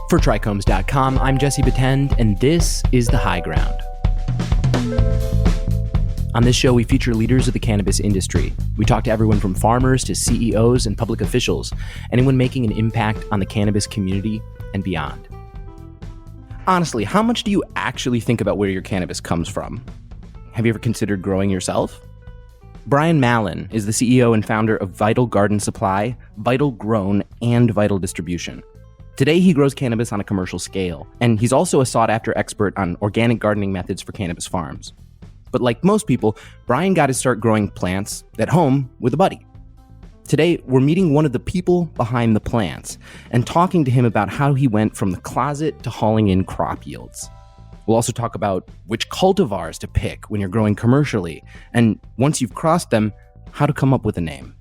For TRICHOMES.com, I'm Jesse Betend, and this is The High Ground. On this show, we feature leaders of the cannabis industry. We talk to everyone from farmers to CEOs and public officials, anyone making an impact on the cannabis community and beyond. Honestly, how much do you actually think about where your cannabis comes from? Have you ever considered growing yourself? Brian Malin is the CEO and founder of Vital Garden Supply, Vital Grown, and Vital Distribution. Today, he grows cannabis on a commercial scale, and he's also a sought-after expert on organic gardening methods for cannabis farms. But like most people, Brian got to start growing plants at home with a buddy. Today, we're meeting one of the people behind the plants and talking to him about how he went from the closet to hauling in crop yields. We'll also talk about which cultivars to pick when you're growing commercially, and once you've crossed them, how to come up with a name.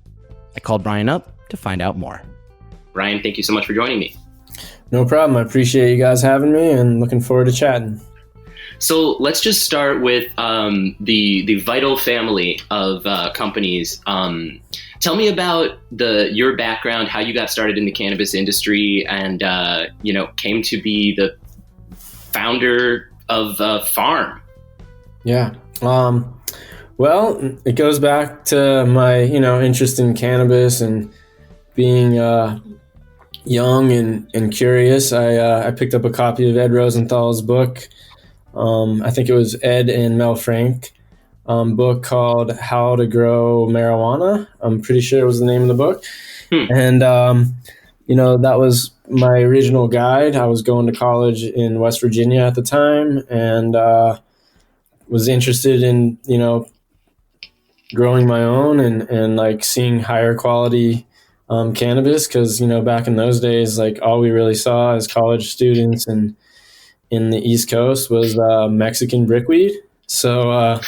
I called Brian up to find out more. Brian, thank you so much for joining me. No problem. I appreciate you guys having me and looking forward to chatting. So let's just start with the Vital family of companies. Tell me about your background, how you got started in the cannabis industry, and came to be the founder of Farm. Yeah. Well, it goes back to my interest in cannabis and being young and curious. I picked up a copy of Ed Rosenthal's book. I think it was Ed and Mel Frank book called How to Grow Marijuana. I'm pretty sure it was the name of the book. And, that was my original guide. I was going to college in West Virginia at the time and was interested in, growing my own and like seeing higher quality cannabis. Because, back in those days, like all we really saw as college students and in the East Coast was Mexican brickweed. So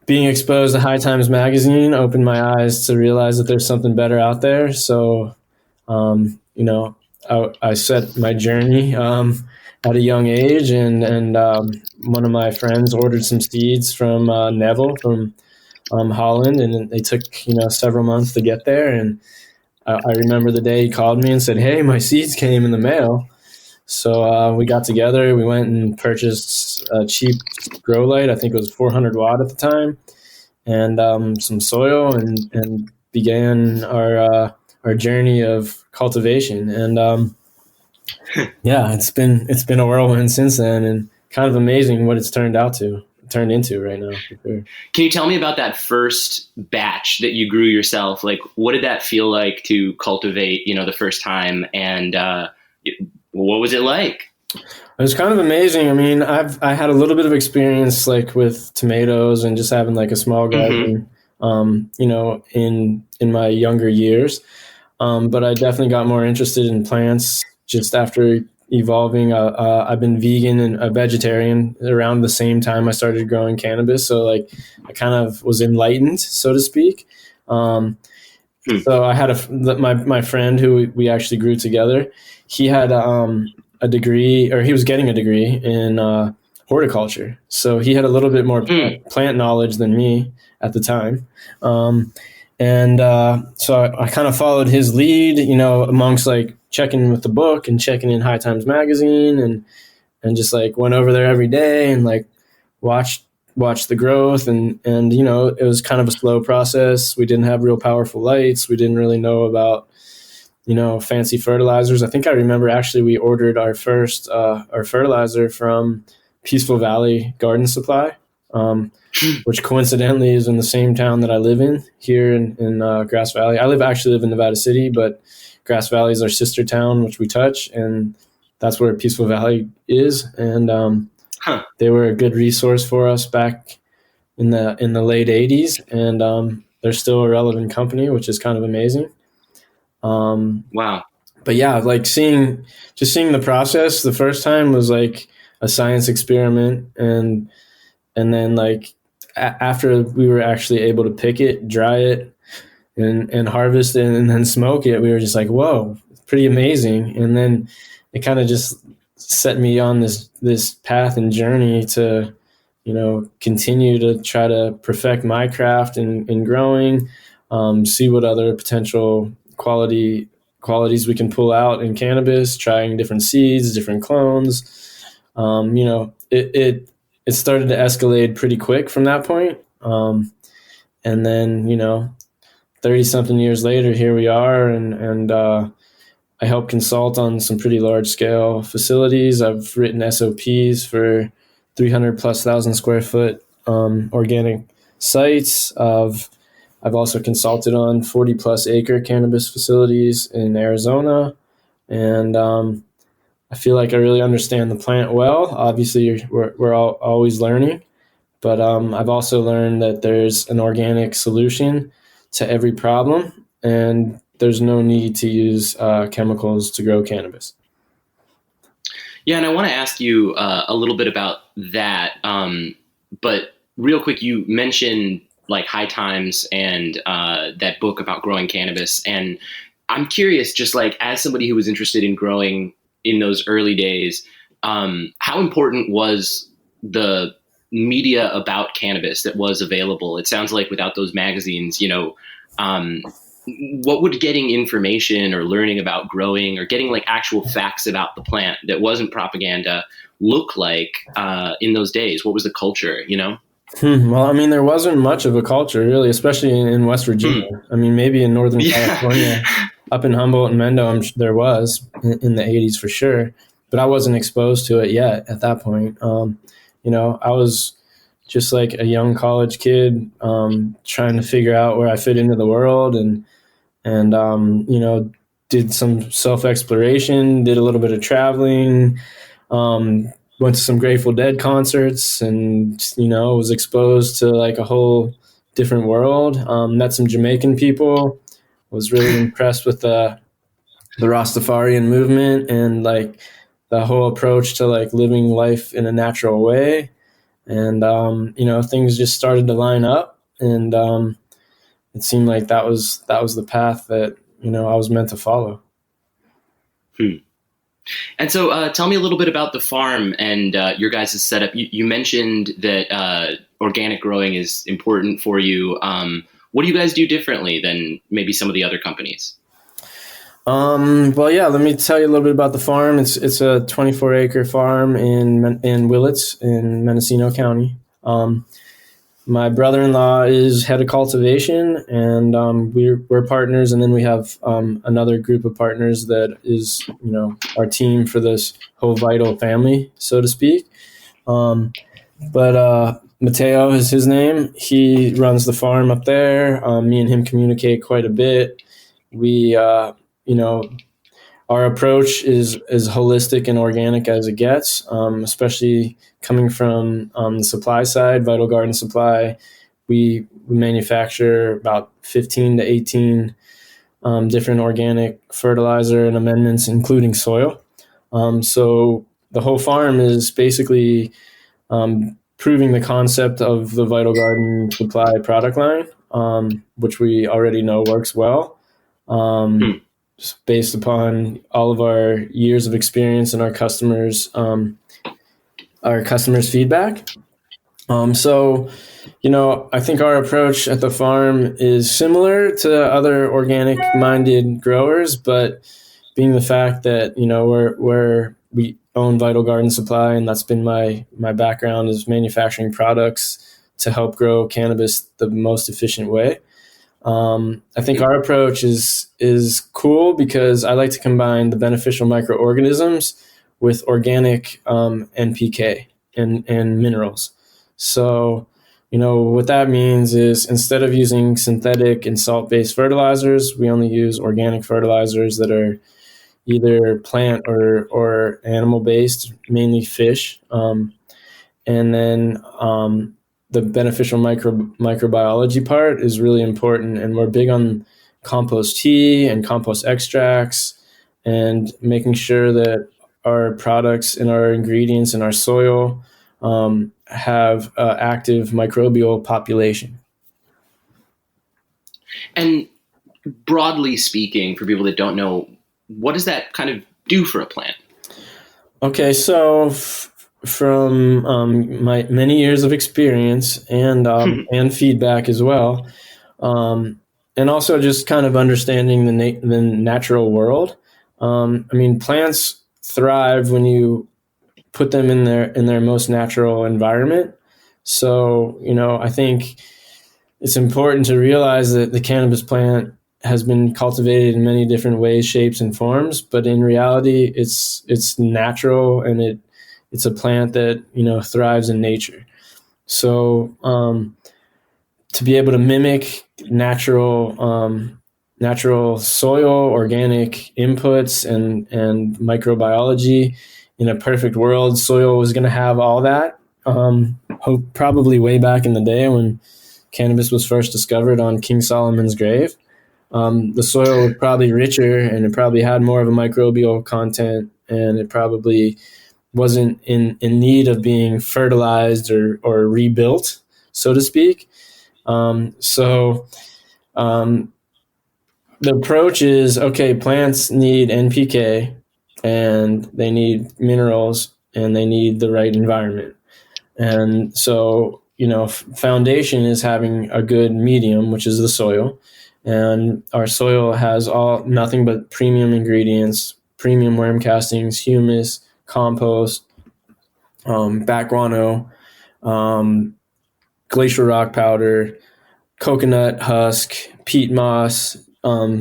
being exposed to High Times magazine opened my eyes to realize that there's something better out there. So, I set my journey at a young age, and one of my friends ordered some seeds from Neville from Holland, and they took several months to get there. And I remember the day he called me and said, "Hey, my seeds came in the mail." So we got together. We went and purchased a cheap grow light. I think it was 400 watt at the time, and some soil, and began our journey of cultivation. And it's been a whirlwind since then, and kind of amazing what it's turned into right now. For sure. Can you tell me about that first batch that you grew yourself? Like, what did that feel like to cultivate, the first time, and what was it like? It was kind of amazing. I mean, I had a little bit of experience like with tomatoes and just having like a small garden, in my younger years. But I definitely got more interested in plants just after evolving. I've been vegan and a vegetarian around the same time I started growing cannabis. So like I kind of was enlightened, so to speak. So I had my friend who we actually grew together. He had a degree, or he was getting a degree in horticulture. So he had a little bit more plant knowledge than me at the time. So I kind of followed his lead, amongst like checking with the book and checking in High Times magazine and just like went over there every day and like watched the growth and it was kind of a slow process. We didn't have real powerful lights. We didn't really know about fancy fertilizers. I think I remember actually we ordered our first our fertilizer from Peaceful Valley Garden Supply, which coincidentally is in the same town that I live in here in Grass Valley. I actually live in Nevada City, but Grass Valley is our sister town, which we touch, and that's where Peaceful Valley is. And they were a good resource for us back in the late 80s, and they're still a relevant company, which is kind of amazing. Wow. But yeah, like seeing the process the first time was like a science experiment. And then like after we were actually able to pick it, dry it and harvest it and then smoke it, we were just like, whoa, it's pretty amazing. And then it kind of just set me on this path and journey to, continue to try to perfect my craft in growing, see what other potential quality qualities we can pull out in cannabis, trying different seeds, different clones. It started to escalate pretty quick from that point. And then, 30 something years later, here we are. And I help consult on some pretty large scale facilities. I've written SOPs for 300 plus thousand square foot organic sites. I've also consulted on 40 plus acre cannabis facilities in Arizona. And I feel like I really understand the plant well. Obviously, we're all always learning. But I've also learned that there's an organic solution to every problem, and there's no need to use chemicals to grow cannabis. Yeah, and I want to ask you a little bit about that. But real quick, you mentioned like High Times and that book about growing cannabis. And I'm curious, just like as somebody who was interested in growing in those early days, how important was the media about cannabis that was available? It sounds like without those magazines, what would getting information or learning about growing or getting like actual facts about the plant that wasn't propaganda look like in those days? What was the culture, Well, I mean, there wasn't much of a culture really, especially in West Virginia. I mean, maybe in Northern California, up in Humboldt and Mendo, there was in the 80s for sure, but I wasn't exposed to it yet at that point. I was just like a young college kid trying to figure out where I fit into the world and did some self-exploration, did a little bit of traveling, went to some Grateful Dead concerts and, was exposed to like a whole different world. Met some Jamaican people, was really impressed with the Rastafarian movement and like the whole approach to like living life in a natural way. And, things just started to line up and it seemed like that was the path that, I was meant to follow. And so tell me a little bit about the farm and your guys' setup. You mentioned that organic growing is important for you. What do you guys do differently than maybe some of the other companies? Well, yeah, let me tell you a little bit about the farm. It's a 24-acre farm in Willits in Mendocino County. My brother-in-law is head of cultivation, and we're partners. And then we have another group of partners that is, our team for this whole Vital family, so to speak. But Mateo is his name. He runs the farm up there. Me and him communicate quite a bit. We, our approach is as holistic and organic as it gets, especially coming from the supply side, Vital Garden Supply. We manufacture about 15 to 18 different organic fertilizer and amendments, including soil. So the whole farm is basically proving the concept of the Vital Garden Supply product line, which we already know works well. Just based upon all of our years of experience and our customers' feedback. So, I think our approach at the farm is similar to other organic minded growers, but being the fact that, we own Vital Garden Supply, and that's been my background is manufacturing products to help grow cannabis the most efficient way. I think our approach is cool because I like to combine the beneficial microorganisms with organic NPK and minerals. So, what that means is instead of using synthetic and salt-based fertilizers, we only use organic fertilizers that are either plant or animal-based, mainly fish. And then the beneficial microbiology part is really important, and we're big on compost tea and compost extracts and making sure that our products and our ingredients in our soil have active microbial population. And broadly speaking, for people that don't know, what does that kind of do for a plant? Okay, so from my many years of experience and feedback as well, and also just kind of understanding the natural world. I mean, plants thrive when you put them in their most natural environment. So, I think it's important to realize that the cannabis plant has been cultivated in many different ways, shapes, and forms, but in reality, it's natural, and it's a plant that thrives in nature. So to be able to mimic natural soil, organic inputs, and microbiology in a perfect world, soil was going to have all that. Probably way back in the day when cannabis was first discovered on King Solomon's grave. The soil was probably richer, and it probably had more of a microbial content, and it probably wasn't in need of being fertilized or rebuilt, so to speak. So the approach is, okay, plants need NPK, and they need minerals, and they need the right environment. And so, foundation is having a good medium, which is the soil. And our soil has nothing but premium ingredients, premium worm castings, humus, compost, bat guano, glacial rock powder, coconut husk, peat moss,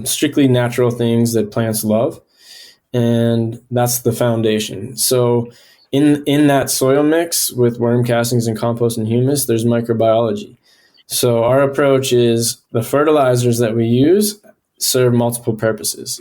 strictly natural things that plants love. And that's the foundation. So in that soil mix with worm castings and compost and humus, there's microbiology. So our approach is the fertilizers that we use serve multiple purposes.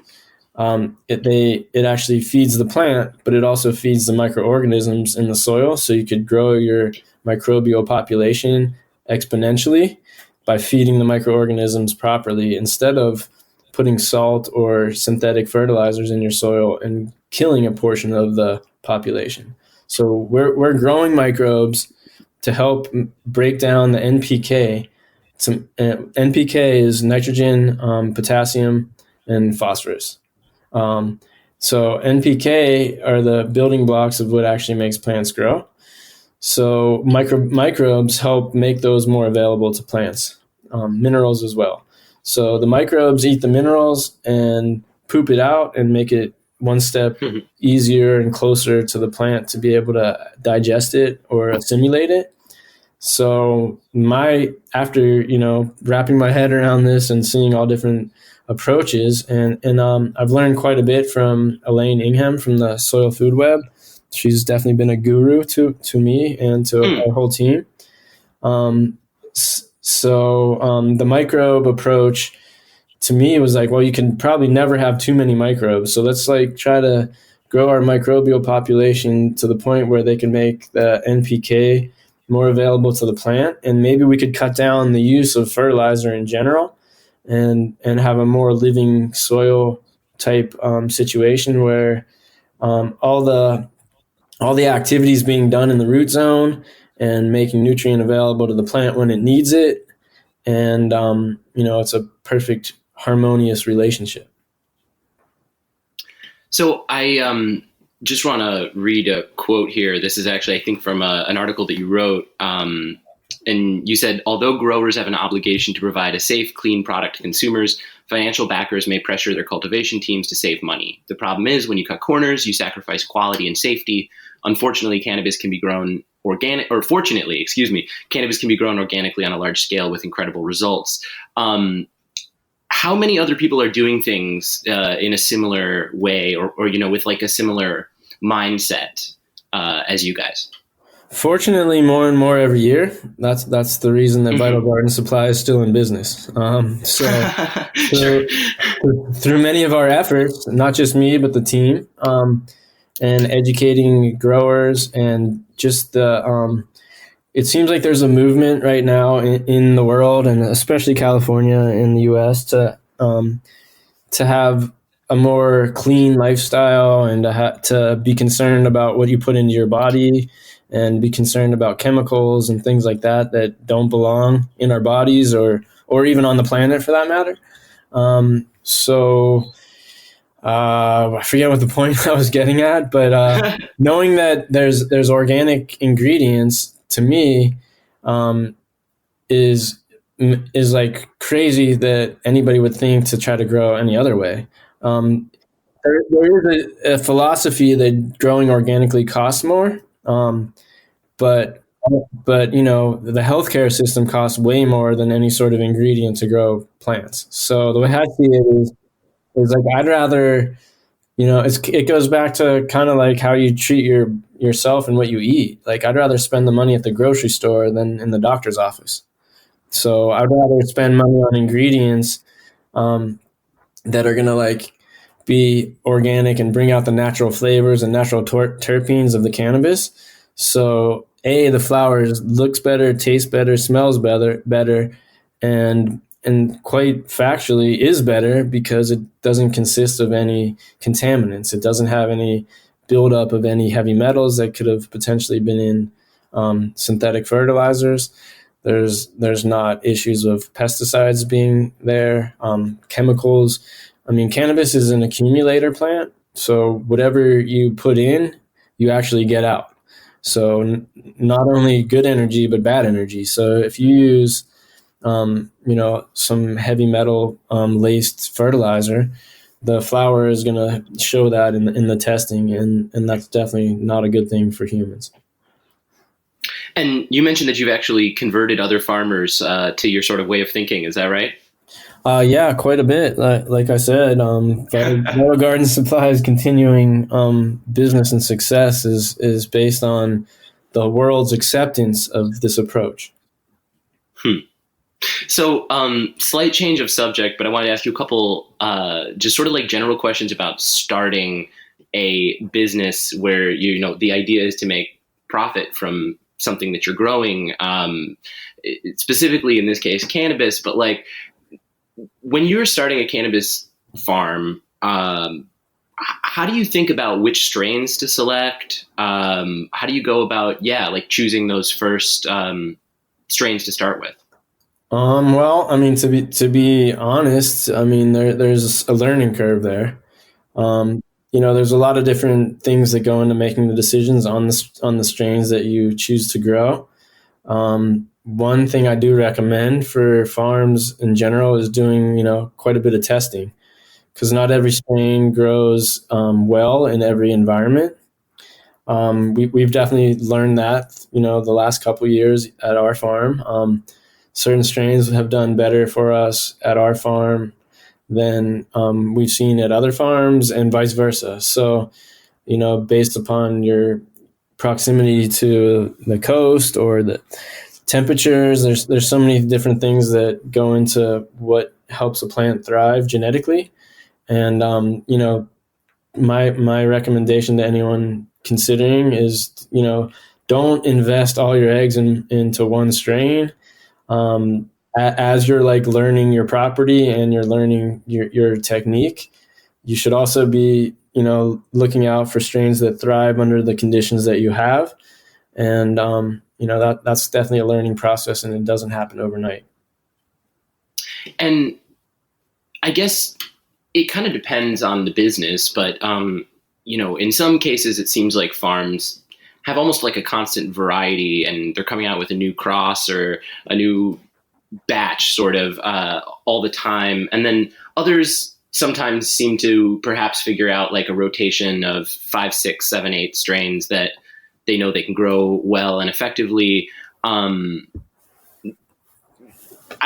It actually feeds the plant, but it also feeds the microorganisms in the soil. So you could grow your microbial population exponentially by feeding the microorganisms properly, instead of putting salt or synthetic fertilizers in your soil and killing a portion of the population. So we're growing microbes to help break down the NPK. NPK is nitrogen, potassium, and phosphorus. So NPK are the building blocks of what actually makes plants grow. So microbes help make those more available to plants, minerals as well. So the microbes eat the minerals and poop it out and make it one step easier and closer to the plant to be able to digest it or assimilate it. So after wrapping my head around this and seeing all different approaches, and I've learned quite a bit from Elaine Ingham from the Soil Food Web. She's definitely been a guru to me and to our whole team. So the microbe approach to me was like, well, you can probably never have too many microbes. So let's try to grow our microbial population to the point where they can make the NPK more available to the plant. And maybe we could cut down the use of fertilizer in general and have a more living soil type situation where all the activities being done in the root zone and making nutrient available to the plant when it needs it. And, it's a perfect harmonious relationship. So I just want to read a quote here. This is actually, I think, from an article that you wrote. And you said, although growers have an obligation to provide a safe, clean product to consumers, financial backers may pressure their cultivation teams to save money. The problem is when you cut corners, you sacrifice quality and safety. Unfortunately, cannabis can be grown cannabis can be grown organically on a large scale with incredible results. How many other people are doing things in a similar way or with a similar mindset as you guys? Fortunately, more and more every year. That's the reason that Vital Garden Supply is still in business. So through many of our efforts, not just me, but the team, and educating growers, and just it seems like there's a movement right now in the world, and especially California in the U.S. to have a more clean lifestyle, and to be concerned about what you put into your body, and be concerned about chemicals and things like that don't belong in our bodies or even on the planet for that matter. I forget what the point I was getting at, but knowing that there's organic ingredients to me is like crazy that anybody would think to try to grow any other way. There is a philosophy that growing organically costs more, but the healthcare system costs way more than any sort of ingredient to grow plants. So the way I see it is like I'd rather, it goes back to kind of like how you treat yourself and what you eat. Like I'd rather spend the money at the grocery store than in the doctor's office. So I'd rather spend money on ingredients that are gonna like be organic and bring out the natural flavors and natural terpenes of the cannabis. So the flower looks better, tastes better, smells better, and quite factually is better because it doesn't consist of any contaminants. It doesn't have any buildup of any heavy metals that could have potentially been in synthetic fertilizers. There's not issues of pesticides being there, chemicals. I mean, cannabis is an accumulator plant, so whatever you put in, you actually get out. So not only good energy, but bad energy. So if you use, some heavy metal laced fertilizer, the flower is going to show that in the testing, and that's definitely not a good thing for humans. And you mentioned that you've actually converted other farmers to your sort of way of thinking. Is that right? Yeah, quite a bit. Like I said, Vital Garden Supply's continuing business and success is based on the world's acceptance of this approach. So, slight change of subject, but I wanted to ask you a couple just sort of like general questions about starting a business where, the idea is to make profit from something that you're growing, specifically in this case, cannabis, but like, when you're starting a cannabis farm, how do you think about which strains to select? How do you go about, choosing those first strains to start with? Well, I mean, to be honest, I mean, there's a learning curve there. There's a lot of different things that go into making the decisions on the strains that you choose to grow. One thing I do recommend for farms in general is doing, quite a bit of testing, because not every strain grows well in every environment. We've definitely learned that, the last couple of years at our farm. Certain strains have done better for us at our farm than we've seen at other farms, and vice versa. So, based upon your proximity to the coast or the temperatures, there's so many different things that go into what helps a plant thrive genetically. And my recommendation to anyone considering is, don't invest all your eggs into one strain. As you're like learning your property and you're learning your technique, you should also be, looking out for strains that thrive under the conditions that you have. And, that's definitely a learning process, and it doesn't happen overnight. And I guess it kind of depends on the business, but, in some cases it seems like farms have almost like a constant variety, and they're coming out with a new cross or a new batch sort of all the time. And then others sometimes seem to perhaps figure out like a rotation of 5, 6, 7, 8 strains that they know they can grow well and effectively. I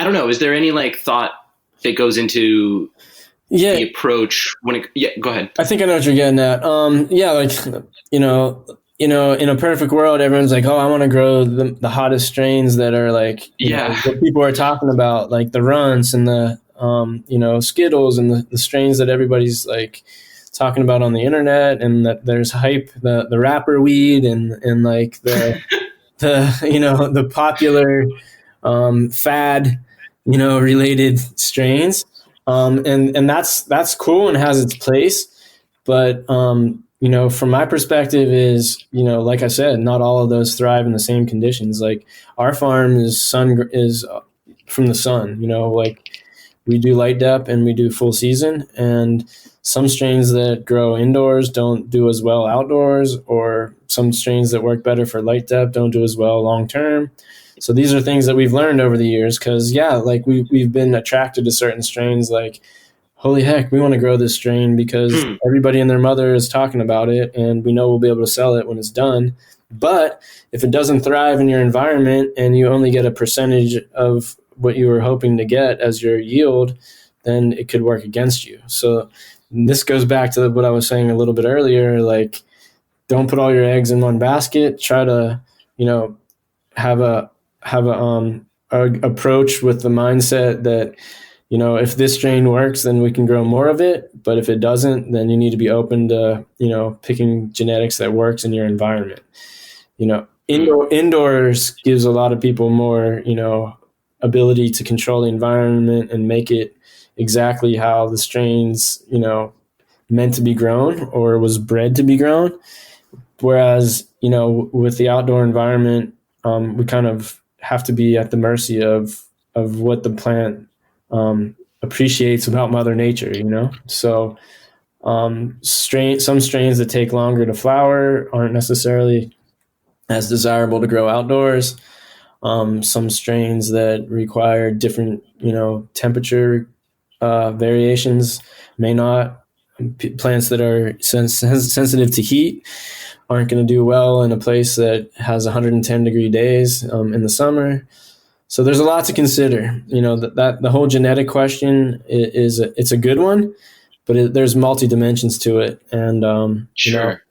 don't know. Is there any like thought that goes into the approach go ahead. I think I know what you're getting at. In a perfect world, everyone's like, oh, I want to grow the hottest strains that are like, what people are talking about, like the runts and the, Skittles and the strains that everybody's like talking about on the internet, and that there's hype, the rapper weed and like the popular fad, related strains. And that's cool and has its place. But, from my perspective is, like I said, not all of those thrive in the same conditions. Like our farm is from the sun, like we do light dep and we do full season, and some strains that grow indoors don't do as well outdoors, or some strains that work better for light dep don't do as well long term. So these are things that we've learned over the years, because like we've been attracted to certain strains, like, holy heck, we want to grow this strain because everybody and their mother is talking about it, and we know we'll be able to sell it when it's done. But if it doesn't thrive in your environment and you only get a percentage of what you were hoping to get as your yield, then it could work against you. So this goes back to what I was saying a little bit earlier, like, don't put all your eggs in one basket. Try to, have a approach with the mindset that, if this strain works, then we can grow more of it. But if it doesn't, then you need to be open to, picking genetics that works in your environment. Indoors gives a lot of people more, ability to control the environment and make it exactly how the strain's, meant to be grown or was bred to be grown. Whereas, with the outdoor environment, we kind of have to be at the mercy of what the plant appreciates about Mother Nature, So some strains that take longer to flower aren't necessarily as desirable to grow outdoors. Some strains that require different, temperature variations may not. Plants that are sensitive to heat aren't going to do well in a place that has 110-degree days in the summer. So there's a lot to consider. That the whole genetic question it's a good one, but there's multi dimensions to it, and Sure.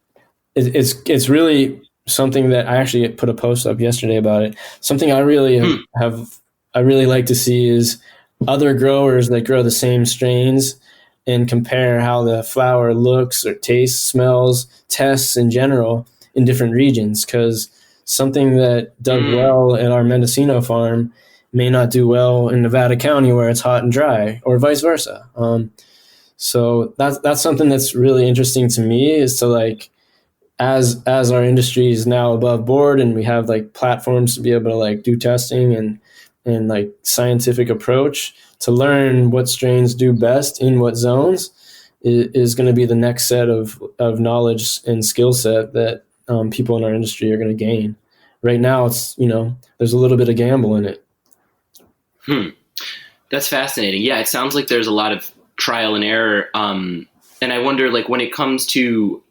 It's really something that I actually put a post up yesterday about it. Something I really I really like to see is other growers that grow the same strains and compare how the flower looks or tastes, smells, tests in general in different regions, because something that does well at our Mendocino farm may not do well in Nevada County where it's hot and dry, or vice versa. So that's something that's really interesting to me, is to, like, as our industry is now above board and we have like platforms to be able to like do testing and like scientific approach to learn what strains do best in what zones is going to be the next set of knowledge and skill set that people in our industry are going to gain. Right now, it's, there's a little bit of gamble in it. That's fascinating. Yeah, it sounds like there's a lot of trial and error. And I wonder, like, when it comes to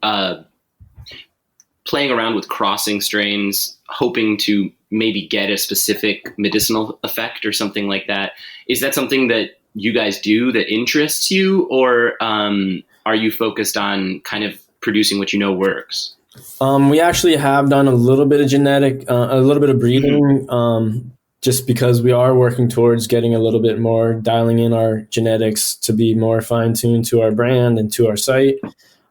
playing around with crossing strains, hoping to maybe get a specific medicinal effect or something like that, is that something that you guys do that interests you, or are you focused on kind of producing what works? We actually have done a little bit of a little bit of breeding, just because we are working towards getting a little bit more, dialing in our genetics to be more fine-tuned to our brand and to our site.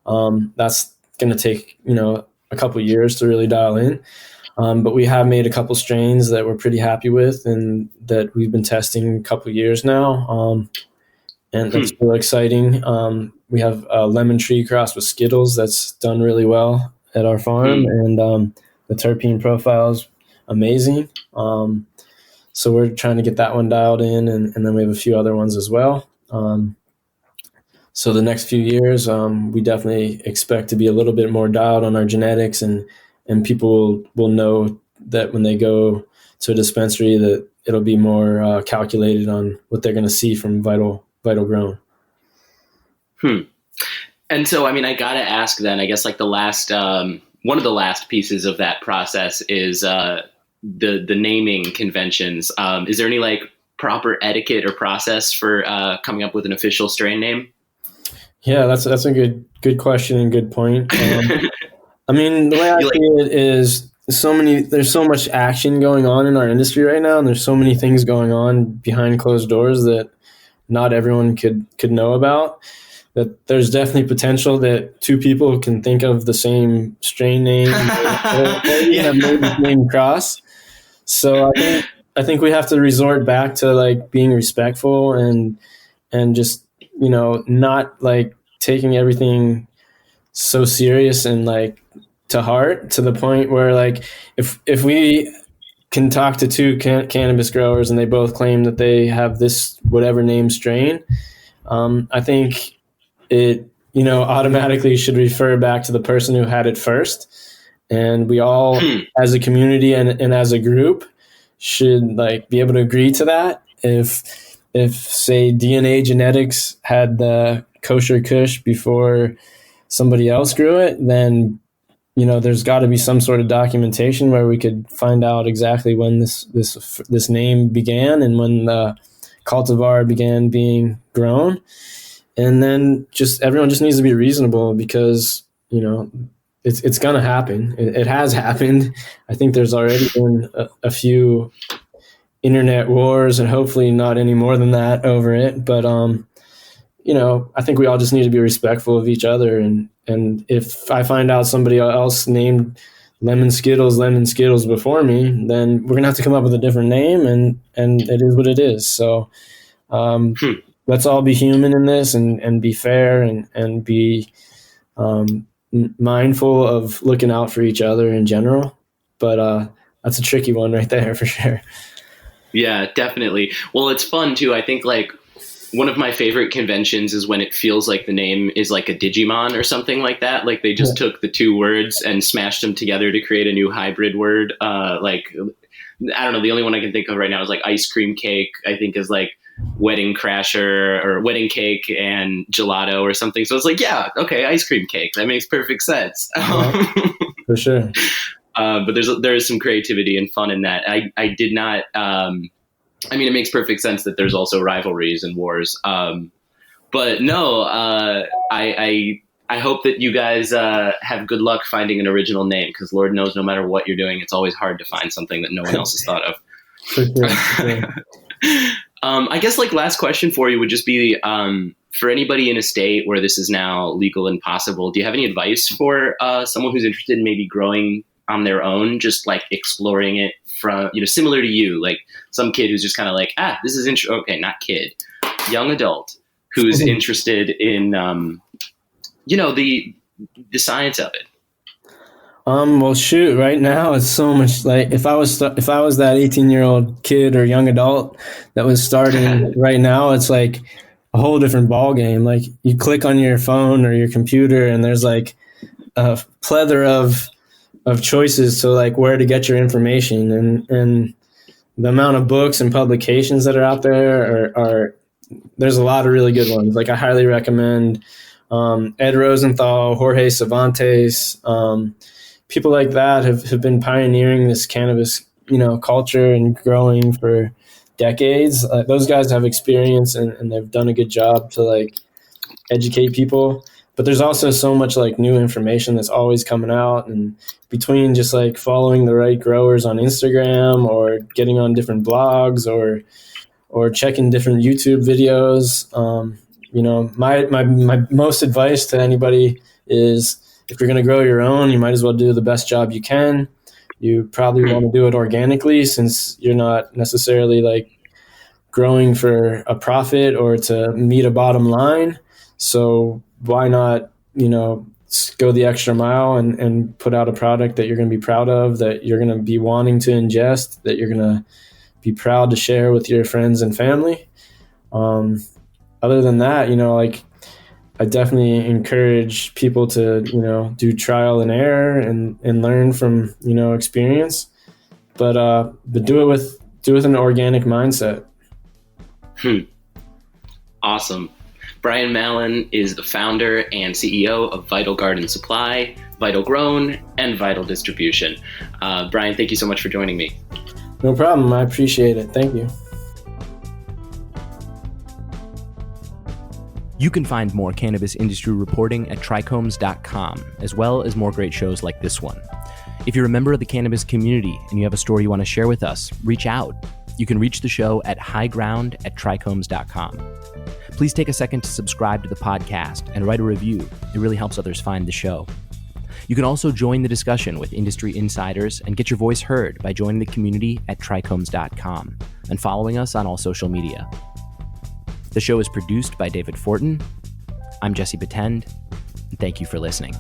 That's going to take, a couple of years to really dial in. But we have made a couple strains that we're pretty happy with and that we've been testing a couple of years now. And that's really exciting. We have a lemon tree crossed with Skittles that's done really well at our farm, and the terpene profile is amazing. So we're trying to get that one dialed in, and then we have a few other ones as well. So the next few years, we definitely expect to be a little bit more dialed on our genetics, and people will know that when they go to a dispensary that it'll be more calculated on what they're going to see from vital grown. And so, I mean, I got to ask then, I guess, like the last, one of the last pieces of that process is the naming conventions. Is there any like proper etiquette or process for coming up with an official strain name? Yeah, that's a good question and good point. I mean, the way I see it is there's so much action going on in our industry right now, and there's so many things going on behind closed doors that not everyone could know about, that there's definitely potential that two people can think of the same strain name or even made the same cross. So I think we have to resort back to like being respectful and just, not like taking everything so serious and like to heart, to the point where like if we can talk to two cannabis growers and they both claim that they have this whatever name strain, I think it, automatically should refer back to the person who had it first. And we all, as a community and as a group, should like be able to agree to that. If say DNA genetics had the kosher kush before somebody else grew it, then there's got to be some sort of documentation where we could find out exactly when this name began and when the cultivar began being grown. And then everyone just needs to be reasonable, because it's going to happen. It has happened. I think there's already been a few internet wars, and hopefully not any more than that over it. But I think we all just need to be respectful of each other. And if I find out somebody else named Lemon Skittles before me, then we're gonna have to come up with a different name, and it is what it is. So let's all be human in this, and be fair, and be mindful of looking out for each other in general. But that's a tricky one right there for sure. Yeah, definitely. Well, it's fun too. I think like one of my favorite conventions is when it feels like the name is like a Digimon or something like that. Like they just took the two words and smashed them together to create a new hybrid word. Like, I don't know. The only one I can think of right now is like ice cream cake, I think is like wedding crasher or wedding cake and gelato or something. So it's like, yeah, okay, ice cream cake. That makes perfect sense. For sure. But there is some creativity and fun in that. I did not, it makes perfect sense that there's also rivalries and wars. But no, I hope that you guys have good luck finding an original name, because Lord knows no matter what you're doing, it's always hard to find something that no one else has thought of. For sure. I guess like last question for you would just be, for anybody in a state where this is now legal and possible, do you have any advice for someone who's interested in maybe growing on their own, just like exploring it from, similar to you, like some kid who's just kind of like, this is interesting. Okay, not kid, young adult who's interested in, the science of it. Well, shoot, right now it's so much like if I was that 18-year-old kid or young adult that was starting right now, it's like a whole different ball game. Like you click on your phone or your computer and there's like a plethora of choices to like where to get your information, and the amount of books and publications that are out there are there's a lot of really good ones. Like I highly recommend Ed Rosenthal, Jorge Cervantes, people like that have been pioneering this cannabis, culture and growing for decades. Those guys have experience and they've done a good job to like educate people. But there's also so much like new information that's always coming out, and between just like following the right growers on Instagram or getting on different blogs or checking different YouTube videos, my most advice to anybody is if you're going to grow your own, you might as well do the best job you can. You probably want to do it organically, since you're not necessarily like growing for a profit or to meet a bottom line. So why not, go the extra mile and put out a product that you're going to be proud of, that you're going to be wanting to ingest, that you're going to be proud to share with your friends and family. Other than that, I definitely encourage people to, do trial and error and learn from, experience, but do it with an organic mindset. Awesome. Brian Malin is the founder and CEO of Vital Garden Supply, Vital Grown, and Vital Distribution. Brian, thank you so much for joining me. No problem. I appreciate it. Thank you. You can find more cannabis industry reporting at TRICHOMES.com, as well as more great shows like this one. If you're a member of the cannabis community and you have a story you want to share with us, reach out. You can reach the show at highground@trichomes.com. Please take a second to subscribe to the podcast and write a review. It really helps others find the show. You can also join the discussion with industry insiders and get your voice heard by joining the community at trichomes.com and following us on all social media. The show is produced by David Fortin. I'm Jesse Betend, and thank you for listening.